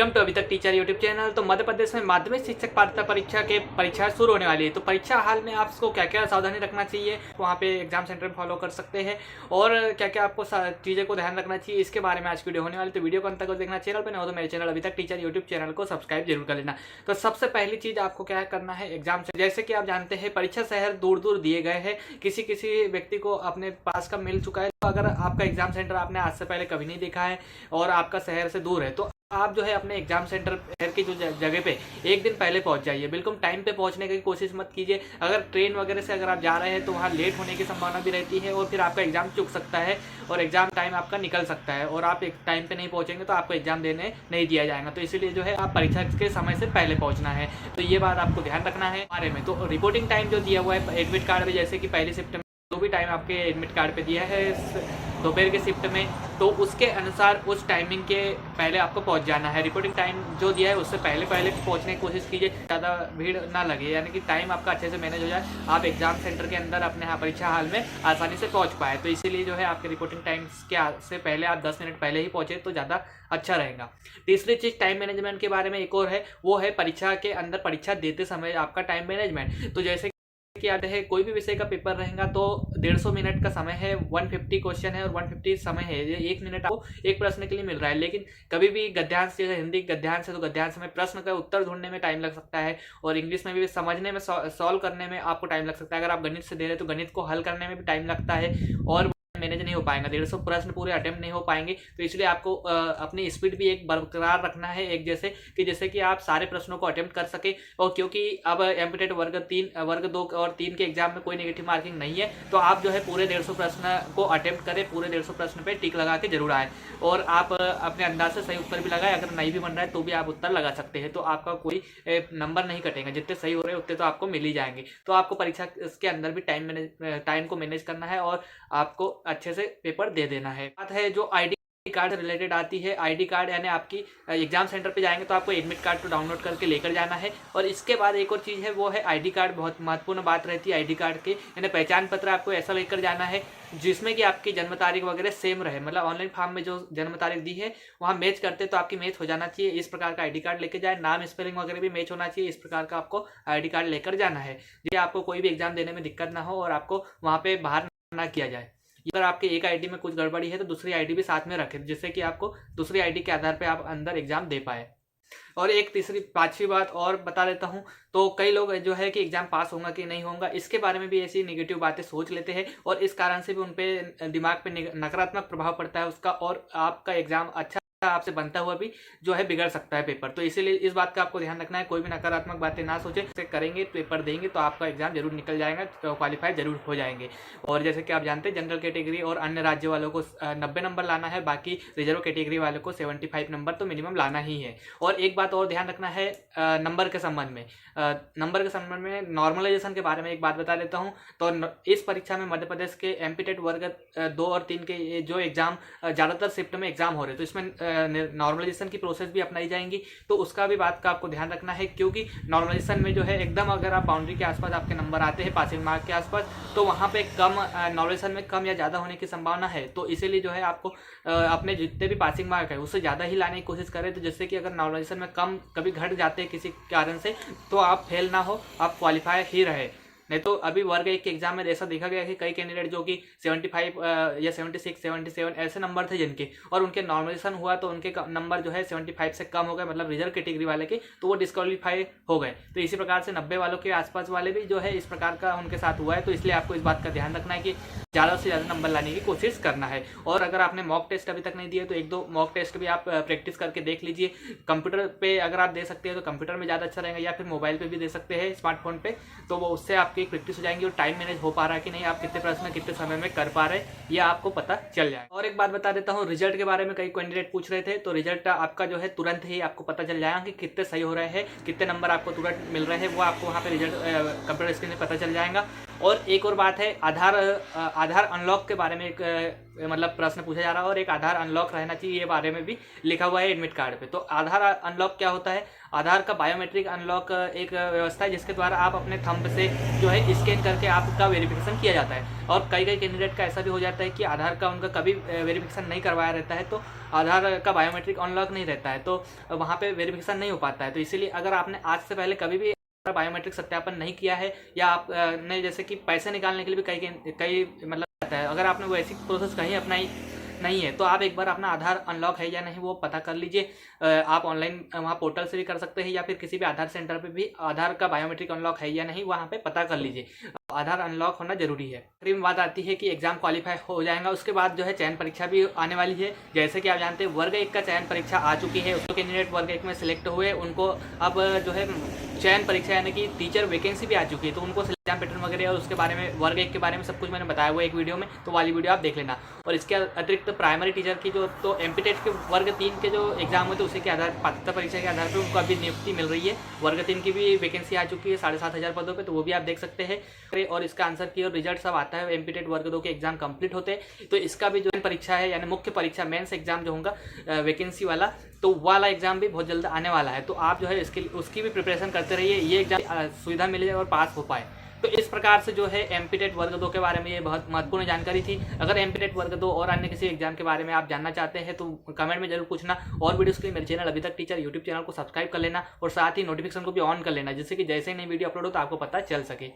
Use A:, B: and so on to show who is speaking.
A: Welcome to अभी तक teacher YouTube channel. तो मध्य प्रदेश में माध्यमिक शिक्षक पात्रता परीक्षा के परीक्षा शुरू होने वाली है। तो परीक्षा हाल में आपको क्या क्या सावधानी रखना चाहिए, वहाँ पे एग्जाम सेंटर में फॉलो कर सकते हैं और क्या क्या आपको चीज़ें को ध्यान रखना चाहिए, इसके बारे में आज वीडियो होने वाली। तो वीडियो को अंत तक देखना, चैनल पर न हो तो मेरे चैनल अभी तक टीचर यूट्यूब चैनल को सब्सक्राइब जरूर कर लेना। तो सबसे पहली चीज़ आपको क्या करना है, एग्जाम से जैसे कि आप जानते हैं परीक्षा शहर दूर दूर दिए गए हैं, किसी किसी व्यक्ति को अपने पास का मिल चुका है। तो अगर आपका एग्जाम सेंटर आपने आज से पहले कभी नहीं देखा है और आपका शहर से दूर है, तो आप जो है अपने एग्जाम सेंटर शहर की जो जगह पे एक दिन पहले पहुंच जाइए। बिल्कुल टाइम पे पहुंचने की कोशिश मत कीजिए। अगर ट्रेन वगैरह से अगर आप जा रहे हैं तो वहाँ लेट होने की संभावना भी रहती है और फिर आपका एग्जाम चूक सकता है और एग्जाम टाइम आपका निकल सकता है और आप एक टाइम पे नहीं पहुंचेंगे तो आपको एग्जाम देने नहीं दिया जाएगा। तो इसीलिए जो है आप परीक्षा के समय से पहले पहुँचना है। तो ये बात आपको ध्यान रखना है बारे में। तो रिपोर्टिंग टाइम जो दिया हुआ है एडमिट कार्ड में, जैसे कि पहली शिफ्ट में जो भी टाइम आपके एडमिट कार्ड पे दिया है दोपहर के शिफ्ट में, तो उसके अनुसार उस टाइमिंग के पहले आपको पहुंच जाना है। रिपोर्टिंग टाइम जो दिया है उससे पहले पहुंचने की कोशिश कीजिए, ज़्यादा भीड़ ना लगे, यानी कि टाइम आपका अच्छे से मैनेज हो जाए, आप एग्जाम सेंटर के अंदर अपने परीक्षा हाल में आसानी से पहुंच पाए। तो इसीलिए जो है आपके रिपोर्टिंग टाइम से पहले आप 10 मिनट पहले ही पहुंचे तो ज़्यादा अच्छा रहेगा। तीसरी चीज़ टाइम मैनेजमेंट के बारे में एक और है, वो है परीक्षा के अंदर परीक्षा देते समय आपका टाइम मैनेजमेंट। तो जैसे कि याद है कोई भी विषय का पेपर रहेगा तो 150 मिनट का समय है, 150 क्वेश्चन है और 150 समय है। ये 1 मिनट आपको एक प्रश्न के लिए मिल रहा है। लेकिन कभी भी गद्यांश, जैसे हिंदी गद्यांश है तो गद्यांश में प्रश्न का उत्तर ढूंढने में टाइम लग सकता है और इंग्लिश में भी समझने में सॉल्व करने में आपको टाइम लग सकता है। अगर आप गणित से दे रहे हैं तो गणित को हल करने में भी टाइम लगता है और मैनेज नहीं हो पाएगा, 150 प्रश्न पूरे अटेम्प्ट नहीं हो पाएंगे। तो इसलिए आपको अपनी स्पीड भी एक बरकरार रखना है, एक जैसे कि आप सारे प्रश्नों को अटेम्प्ट कर सके। और क्योंकि अब एमपीटेट वर्ग 2 और 3 के एग्जाम में कोई नेगेटिव मार्किंग नहीं है, तो आप जो है पूरे 150 प्रश्न को अटेम्प्ट करें, पूरे 150 प्रश्न पे टिक लगा के जरूर आए और आप अपने अंदाज से सही उत्तर भी लगाए। अगर नहीं भी बन रहा है तो भी आप उत्तर लगा सकते हैं, तो आपका कोई नंबर नहीं कटेगा, जितने सही हो रहे हैं उतने तो आपको मिल ही जाएंगे। तो आपको परीक्षा के अंदर भी टाइम को मैनेज करना है और आपको अच्छे से पेपर दे देना है। बात है जो आईडी कार्ड रिलेटेड आती है, आईडी कार्ड यानी आपकी एग्जाम सेंटर पे जाएंगे तो आपको एडमिट कार्ड को डाउनलोड करके लेकर जाना है। और इसके बाद एक और चीज़ है, वो है आईडी कार्ड। बहुत महत्वपूर्ण बात रहती है आईडी कार्ड के, यानी पहचान पत्र आपको ऐसा लेकर जाना है जिसमें कि आपकी जन्म तारीख वगैरह सेम रहे। मतलब ऑनलाइन फॉर्म में जो जन्म तारीख दी है वहाँ मैच करते तो आपकी मैच हो जाना चाहिए। इस प्रकार का आईडी कार्ड लेकर जाए, नाम स्पेलिंग वगैरह भी मैच होना चाहिए। इस प्रकार का आपको आईडी कार्ड लेकर जाना है, जिससे आपको कोई भी एग्जाम देने में दिक्कत ना हो और आपको वहाँ पे बाहर ना किया जाए। अगर आपके एक आईडी में कुछ गड़बड़ी है तो दूसरी आईडी भी साथ में रखें, जिससे कि आपको दूसरी आईडी के आधार पर आप अंदर एग्जाम दे पाए। और एक पांचवी बात और बता देता हूं, तो कई लोग जो है कि एग्जाम पास होगा कि नहीं होगा, इसके बारे में भी ऐसी नेगेटिव बातें सोच लेते हैं और इस कारण से भी उन पे दिमाग पे नकारात्मक प्रभाव पड़ता है उसका, और आपका एग्जाम अच्छा आपसे बनता हुआ भी जो है बिगड़ सकता है पेपर। तो इसीलिए इस बात का आपको ध्यान रखना है, कोई भी नकारात्मक बातें ना सोचे, करेंगे पेपर देंगे तो आपका एग्जाम जरूर निकल जाएगा, तो क्वालिफाई जरूर हो जाएंगे। और जैसे कि आप जानते हैं जनरल कैटेगरी और अन्य राज्य वालों को 90 नंबर लाना है, बाकी रिजर्व कैटेगरी वालों को 75 नंबर तो मिनिमम लाना ही है। और एक बात और ध्यान रखना है नंबर के संबंध में, नॉर्मलाइजेशन के बारे में एक बात बता देता हूँ। तो इस परीक्षा में मध्य प्रदेश के एमपीटेट वर्ग 2 और 3 के जो एग्जाम ज़्यादातर शिफ्ट में एग्जाम हो रहे हैं, तो इसमें नॉर्मलाइजेशन की प्रोसेस भी अपनाई जाएंगी। तो उसका भी बात का आपको ध्यान रखना है, क्योंकि नॉर्मलाइजेशन में जो है एकदम अगर आप बाउंड्री के आसपास आपके नंबर आते हैं पासिंग मार्क के आसपास, तो वहाँ पे कम नॉर्मलाइजेशन में कम या ज़्यादा होने की संभावना है। तो इसीलिए जो है आपको अपने जितने भी पासिंग मार्क है उससे ज़्यादा ही लाने की कोशिश करें। तो जैसे कि अगर नॉर्मलाइजेशन में कम कभी घट जाते हैं किसी कारण से, तो आप फेल ना हो, आप क्वालिफाई ही रहे। नहीं तो अभी वर्ग 1 के एग्जाम में ऐसा देखा गया कि कई कैंडिडेट जो कि 75 या 76, 77 ऐसे नंबर थे जिनके, और उनके नॉर्मलाइजेशन हुआ तो उनके नंबर जो है 75 से कम हो गए, मतलब रिजर्व कैटेगरी वाले के, तो वो डिस्क्वालीफाई हो गए। तो इसी प्रकार से 90 वालों के आसपास वाले भी जो है इस प्रकार का उनके साथ हुआ है। तो इसलिए आपको इस बात का ध्यान रखना है कि ज़्यादा से ज़्यादा नंबर लाने की कोशिश करना है। और अगर आपने मॉक टेस्ट अभी तक नहीं दिए तो 1-2 मॉक टेस्ट भी आप प्रैक्टिस करके देख लीजिए। कंप्यूटर पे अगर आप दे सकते हैं तो कंप्यूटर में ज़्यादा अच्छा रहेगा, या फिर मोबाइल पे भी दे सकते हैं, स्मार्टफोन पे, तो वो उससे आपकी प्रैक्टिस हो जाएंगी और टाइम मैनेज हो पा रहा है कि नहीं, आप कितने प्रश्न कितने समय में कर पा रहे हैं, ये आपको पता चल जाए। और एक बात बता देता हूँ, रिजल्ट के बारे में कई कैंडिडेट पूछ रहे थे, तो रिजल्ट आपका जो है तुरंत ही आपको पता चल जाएगा कि कितने सही हो रहे हैं, कितने नंबर आपको तुरंत मिल रहे हैं, वो आपको वहाँ पे रिजल्ट कंप्यूटर स्क्रीन में पता चल जाएगा। और एक और बात है, आधार अनलॉक के बारे में एक मतलब प्रश्न पूछा जा रहा है, और एक आधार अनलॉक रहना चाहिए ये बारे में भी लिखा हुआ है एडमिट कार्ड पे। तो आधार अनलॉक क्या होता है? आधार का बायोमेट्रिक अनलॉक एक व्यवस्था है जिसके द्वारा आप अपने थंब से जो है स्कैन करके आपका वेरिफिकेशन किया जाता है। और कई कैंडिडेट का ऐसा भी हो जाता है कि आधार का उनका कभी वेरिफिकेशन नहीं करवाया रहता है, तो आधार का बायोमेट्रिक अनलॉक नहीं रहता है, तो वहाँ पे वेरिफिकेशन नहीं हो पाता है। तो इसीलिए अगर आपने आज से पहले कभी भी बायोमेट्रिक सत्यापन नहीं किया है, या आप ने जैसे कि पैसे निकालने के लिए भी कई मतलब आता है, अगर आपने वो ऐसी प्रोसेस कहीं अपनाई नहीं है, तो आप एक बार अपना आधार अनलॉक है या नहीं वो पता कर लीजिए। आप ऑनलाइन वहाँ पोर्टल से भी कर सकते हैं, या फिर किसी भी आधार सेंटर पे भी आधार का बायोमेट्रिक अनलॉक है या नहीं वहाँ पे पता कर लीजिए। आधार अनलॉक होना जरूरी है। फिर बात आती है कि एग्जाम क्वालिफाई हो जाएगा, उसके बाद जो है चयन परीक्षा भी आने वाली है। जैसे कि आप जानते हैं वर्ग 1 का चयन परीक्षा आ चुकी है, उसको कैंडिडेट वर्ग 1 में सिलेक्ट हुए, उनको अब जो है चयन परीक्षा यानी कि टीचर वैकेंसी भी आ चुकी है, तो उनको एग्जाम पैटर्न वगैरह और उसके बारे में वर्ग 1 के बारे में सब कुछ मैंने बताया हुआ एक वीडियो में, तो वाली वीडियो आप देख लेना। और इसके अतिरिक्त प्राइमरी टीचर की जो तो एमपीटेट के वर्ग 3 के जो एग्जाम होते हैं उसी के आधार पात्रता परीक्षा के आधार पर उनको अभी नियुक्ति मिल रही है। वर्ग 3 की भी वैकेंसी आ चुकी है 7,500 पदों पर, तो वो भी आप देख सकते हैं। और इसका आंसर की और रिजल्ट सब आता है एमपीटेट वर्ग 2 के एग्जाम कंप्लीट होते हैं, तो इसका भी जो परीक्षा है यानी मुख्य परीक्षा मेंस एग्जाम जो होगा वैकेंसी वाला, तो वाला एग्जाम भी बहुत जल्द आने वाला है। तो आप जो है उसकी भी प्रिपरेशन करते रहिए, ये एग्जाम सुविधा मिल जाए और पास हो पाए। तो इस प्रकार से जो है एमपीटेट वर्ग 2 के बारे में ये बहुत महत्वपूर्ण जानकारी थी। अगर एमपीटेट वर्ग 2 और अन्य किसी एग्जाम के बारे में आप जानना चाहते हैं तो कमेंट में जरूर पूछना, और वीडियोस के लिए मेरे चैनल अभी तक टीचर यूट्यूब चैनल को सब्सक्राइब कर लेना, और साथ ही नोटिफिकेशन को भी ऑन कर लेना, जिससे कि जैसे ही नई वीडियो अपलोड हो तो आपको पता चल सके।